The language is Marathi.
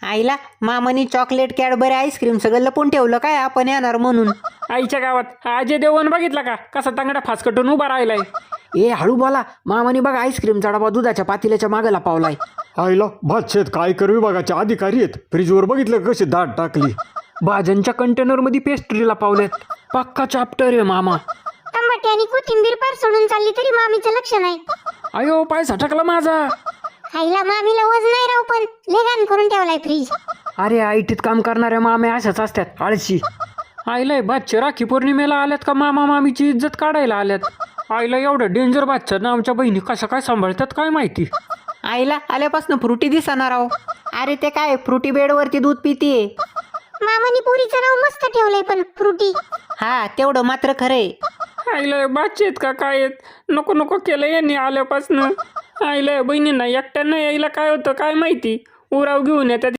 आईला मामानी चॉकलेट कॅडबरी आईस्क्रीम सगळं लपून ठेवलं काय आपण येणार म्हणून. आईच्या गावात अजय देवगण बघितला का कसा तांगडा फासकटून उभा राहिलाय. ए हळू बोला, मामानी बघा आईस्क्रीमचा डबा दुधाच्या पातेल्याच्या मागे लपावलाय. आईला भातशेत काय कर विभागाचे अधिकारी आहेत, फ्रीजवर बघितलं कशी दाट टाकली. भाज्यांच्या कंटेनरमध्ये पेस्ट्रीला पावल्यात. पक्का चॅप्टर आहे मामा. टमाटे आणि कोथिंबीर पार सोडून चालली तरी मामीचं लक्ष नाही. अयो पाय सटकला माझा. आईला मामीला वज नाही राव, पण लेगान करून ठेवलाय फ्रीज. अरे आयटीत काम करणाऱ्या माम्या अशाच असतात आळशी. आईला भातचे राखी पौर्णिमेला आल्यात का मामा मामीची इज्जत काढायला आल्यात. आईला एवढं डेंजर भातचं ना आमच्या बहिणी कशा काय सांभाळतात काय माहिती. आईला आल्यापासून फ्रुटी दिसणार आहो. अरे ते काय फ्रुटी बेडवरती दूध पितीये. मामानी पुरीचं नाव मस्त ठेवलंय पण फ्रुटी. हा तेवढं मात्र खरंय. आईला भातचे आहेत का काय आहेत. नको नको केलं यांनी आल्यापासून. आईला बहिणींना एकट्यांना यायला काय होतं काय माहिती. उराव घेऊन येतात.